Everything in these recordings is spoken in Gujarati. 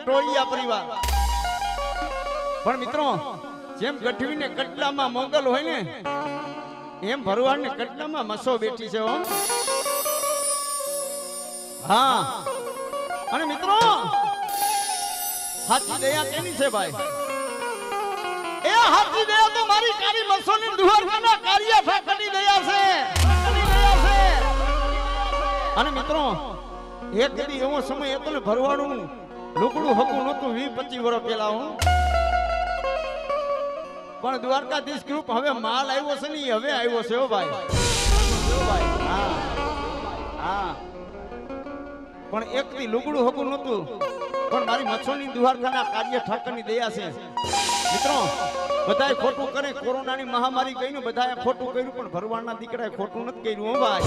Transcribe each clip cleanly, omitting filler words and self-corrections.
ટોળિયા પરિવાર. પણ મિત્રો જેમ ગઢવીને કટલામાં મોગલ હોય ને એમ ભરવાડને કટલામાં મસો બેઠી છે હો. હા અને મિત્રો હાથી દયા કેની છે ભાઈ? એ હાથી દયા તો મારી કાળી મસોની દુહારકાના કાર્ય ઠાકરની દયા છે. અને મિત્રો એક કદી એવો સમય હતો ને ભરવાડું લુગડું હકું નહોતું 20-25 વર્ષ પહેલા હું. પણ દ્વારકાધીશ ગ્રુપ હવે માલ આવ્યો છે ને હવે આવ્યો છે હો ભાઈ. હા હા પણ એક દી લુગડું હકું નહોતું પણ મારી મચ્છોની દ્વારકાના કાર્ય ઠાકરની દયા છે. મિત્રો બધાએ ખોટું કરે, કોરોનાની મહામારી ગઈ ને બધાએ ખોટું કર્યું પણ ભરવાડના દીકરાએ ખોટું નથી કર્યું હો ભાઈ.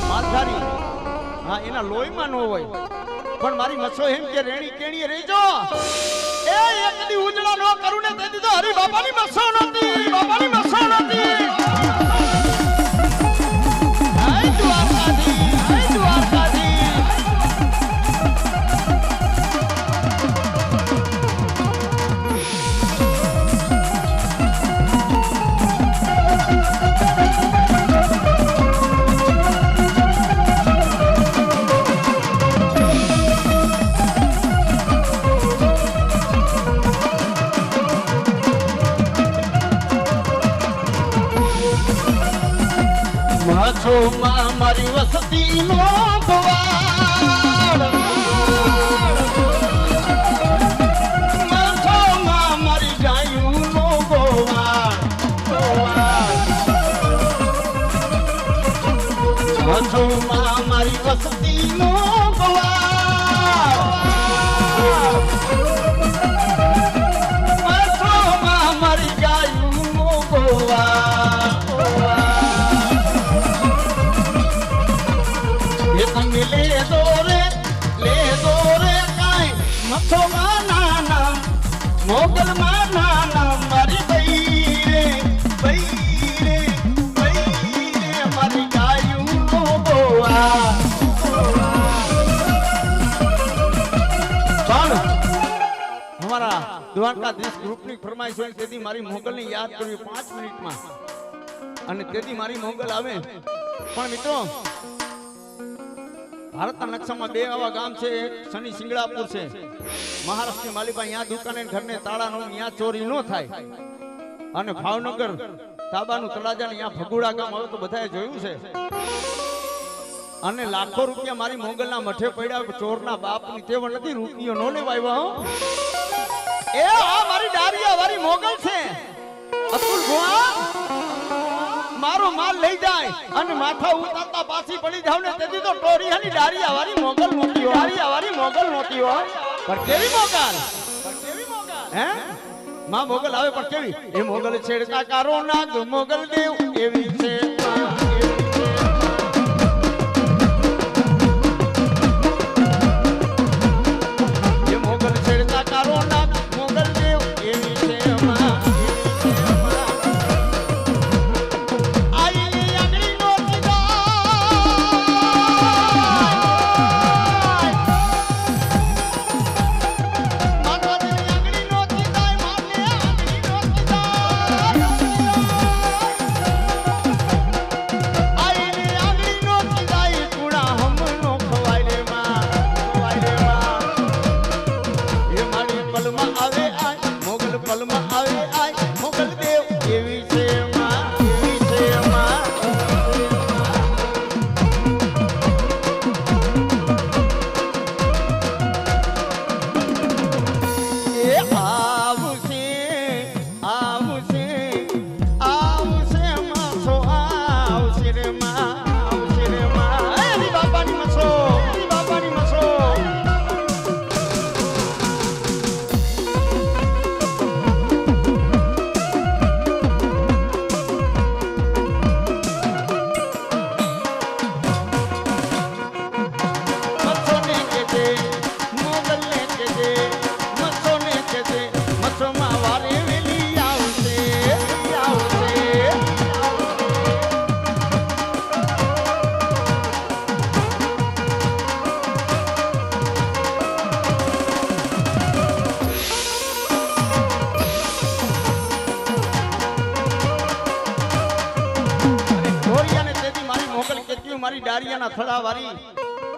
માલધારી હા એના લોહીમાં ન હોય પણ મારી મચ્છો એમ કે રેણી કેણીએ રહેજો. એ એક દી ઉજળા ન કરું ને તેથી તો હરી બાપાની મચ્છો નહોતી, હરી બાપાની મચ્છો નહોતી. હાય દ્વારકાધીશ, હાય દ્વારકાધીશ. મચ્છો માં મારી વસતી નો ભવાડ, મચ્છો માં મારી ગાયું નો ગોવાડ, મચ્છો માં મારી વસતી નો ભવાડ, મચ્છો માં મારી ગાયું નો ગોવાડ. ले दो रे काई मथो माना मोगल माना मारी बई रे मारी गायूं नो बोआ. हमारा દ્વારકાધીશ ગ્રુપની ફરમાઈશ હોય તેથી મારી મોગલને યાદ કરવી 5 મિનિટમાં અને તેથી મારી મોગલ આવે. પણ મિત્રો ભારતના નકશામાં 2 આવા ગામ છે. એક શનિ સિંગડાપુર છે મહારાષ્ટ્રની માલિકા, ત્યાં દુકાને ઘરને તાળાનો ત્યાં ચોરી ન થાય. અને ભાવનગર તાબાનું તળાજા ને ત્યાં ભગુડા ગામ હવે તો બધાએ જોયું છે. અને લાખો રૂપિયા મારી મોગલના મઠે પડ્યા. ચોરના બાપની ટેવ નથી, રૂપિયો નો લેવાય હો. એ આ મારી ડારિયા વાળી મોગલ છે. અતુલ ભુવા મારો માલ લઈ જાય અને માથા ઉતારતા પાછી પડી જાવ ને તેથી તો ટોરિયાની ડારિયા વાળી મોગલ નહોતી, ડારિયા વાળી મોગલ નહોતી હો. પણ કેવી મોગલ, હે માં મોગલ આવે પણ કેવી? એ મોગલ છેડતા કારો નાગ મોગલ દેવ એવી છે. એ મોગલ છેડતા કારો નાગ મોગલ દેવ એવી છે. મારી ડારિયાના થડા વારી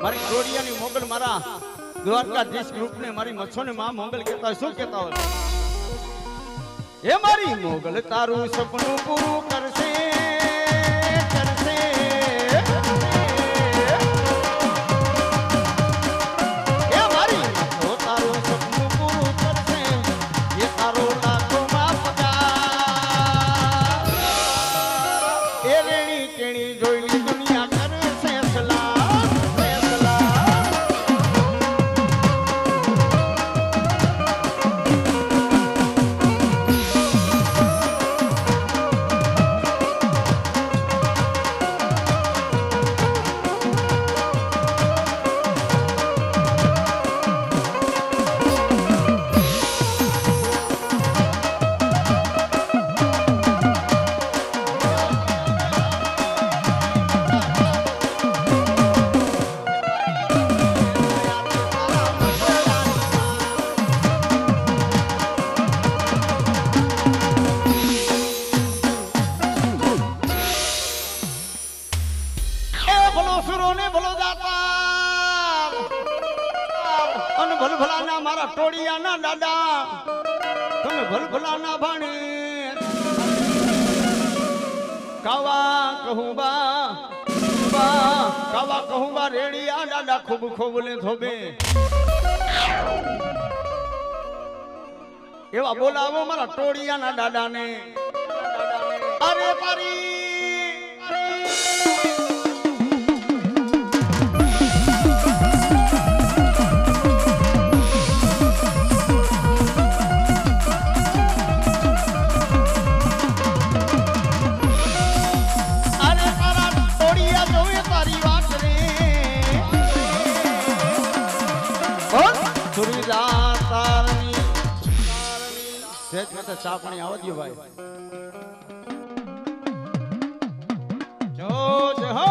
મારી ટોળિયાની મોગલ મારા દ્વારકાધીશ ગ્રુપને મારી મચ્છોને માં મોગલ કહેતા હોય શું કહેતા હોય હે મારી મોગલ તારું સપનું પૂરું કરશે કરશે હે મારી તો તારું સપનું પૂરું કરશે એ તારો લાખોમાં પગાર એ રેણી કેણી જોઈલી દુનિયા કરશે સલાહ ભલભલાના મારા ટોળિયાના દાદા તમે ભલભલાના ભાણે કાવા કહું બા રેડિયા દાદા ખૂબ ખોબલે થોબે એવા બોલાવો મારા ટોળિયાના દાદાને અરે પારી ચાપણી આવો દો ભાઈ જો હો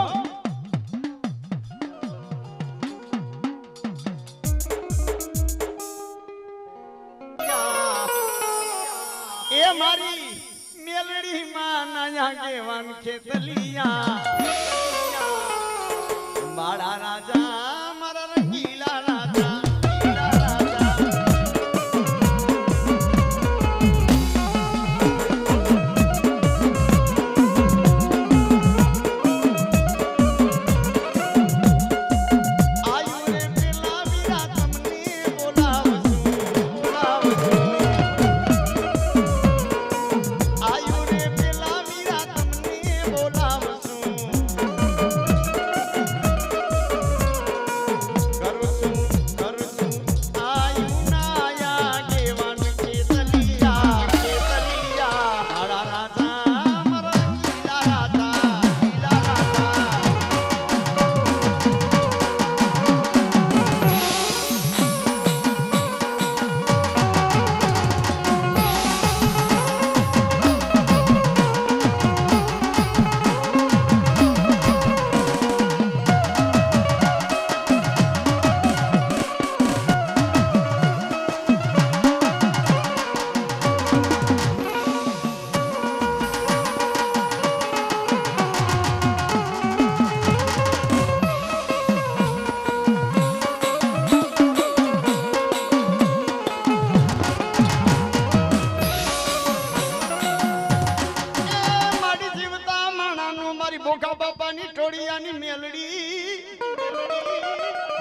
એ મારી મેલડી માં નાયા કેવાન ખેતલિયા મારા રાજા મારા રંગીલા રાજા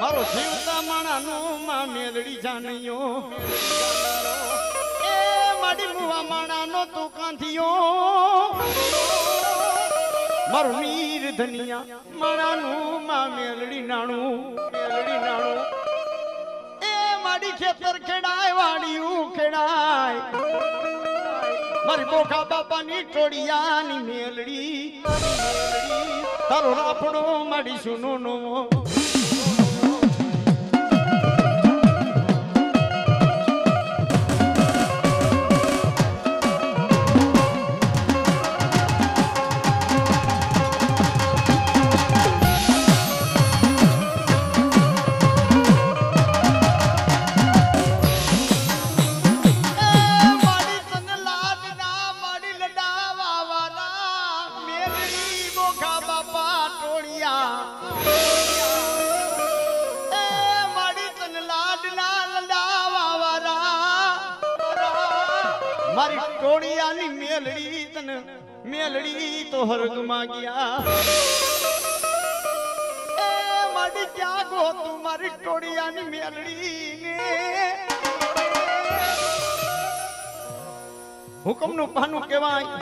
મારો જીવતા માણાનો માં મેલડી જાણ્યો એ માડી મુવા માણાનો તો કાંધ્યો મારું મીર ધનિયા માણાનું માં મેલડી નાણું એ માડી ખેતર ખેડાય વાડિયું ખેડાય મારી બોખા બાપાની ટોળિયાની મેલડી તારો રાફડો માડી સુનો નો ટોળિયા એ મારી તન લાડના લડાવા વાળા મારી ટોળિયાની મેલડી તન મેલડી તો હરગમાં ગયા એ મારી જાગો તું મારી ટોળિયાની મેલડી ને હુકમનું પાનું કહેવાય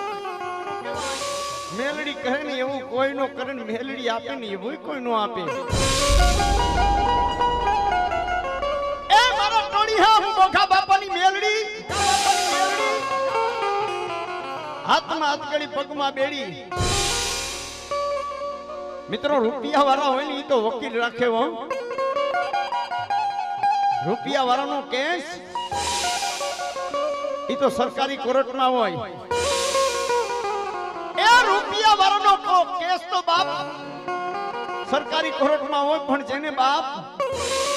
મેલડી કહે ને એવું કોઈ નો કરે ને મેલડી આપે ને એવું કોઈ નો આપે એ મારા ટોળિયા હું બોખા બાપાની મેલડી હાથમાં હાથકડી પગમાં બેડી મિત્રો રૂપિયા વાળા હોય ને એ તો વકીલ રાખે હો રૂપિયા વાળાનો કેસ એ તો સરકારી કોર્ટમાં હોય એ રૂપિયા વાળાનો કેસ તો બાપ સરકારી કોર્ટમાં હોય પણ જેને બાપ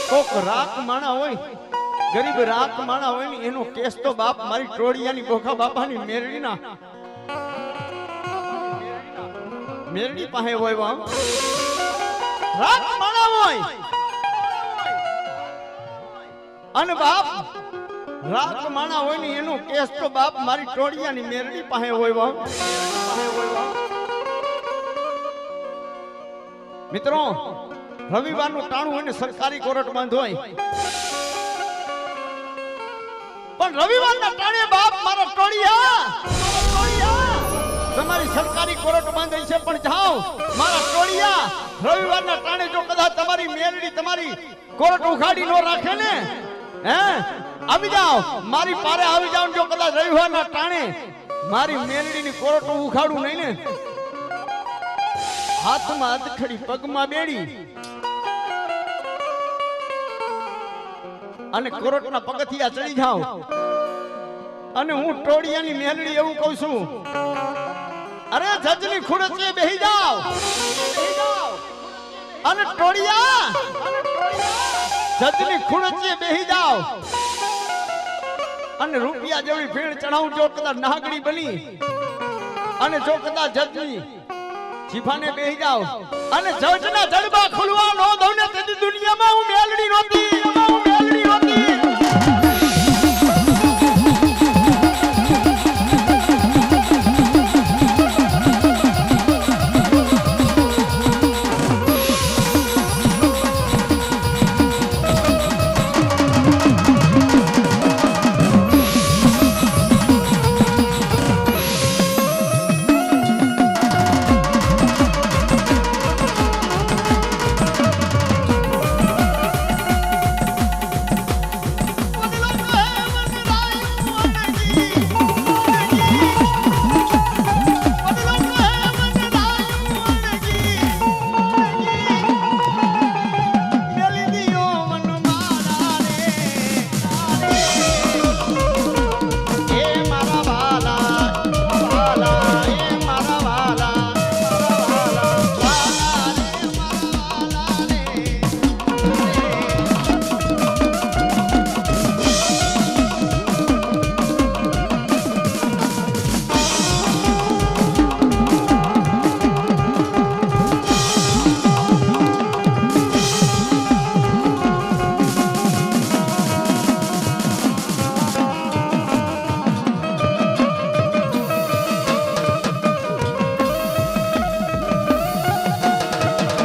કોક રાખ માણા હોય ગરીબ રાખ માણા હોય ને એનો કેસ તો બાપ મારી ટોળિયાની બોખા બાપાની મેરડીના મેરડી પાસે હોય વા રાખ માણા હોય અને બાપ રાખ માણા હોય ને એનો કેસ તો બાપ મારી ટોળિયાની મેરડી પાસે હોય વા મિત્રો રવિવારનું ટાણું હોય ને સરકારી કોર્ટ બંધ હોય પણ રવિવારના ટાણે બાપ મારા ટોળિયા તમારી સરકારી કોર્ટ બંધ છે પણ જાઓ મારા ટોળિયા રવિવારના ટાણે જો કદાચ તમારી મેરડી તમારી કોર્ટ ઉખાડી નો રાખે ને હે આવી જાઓ મારી પારે આવી જાઓ જો કદાચ રવિવારના ટાણે મારી મેરડીની કોર્ટ ઉખાડું નહીં ને હાથમાં અધખડી પગમાં બેડી અને કોર્ટના પગથિયા ચડી જાઓ અને હું ટોળિયાની મેલડી એવું કહું છું અરે જજની ખુરચીએ બેહી જાઓ અને ટોળિયા જજની ખુરચીએ બેહી જાઓ અને રૂપિયા જેવી ભીડ ચડાવું જો કદાચ નાગડી બની અને જો કદાચ જજની જીભાને બેહી જાઓ અને જજના જડબા ખુલવા નો દઉં ને તેની દુનિયામાં હું મેલડી નહોતી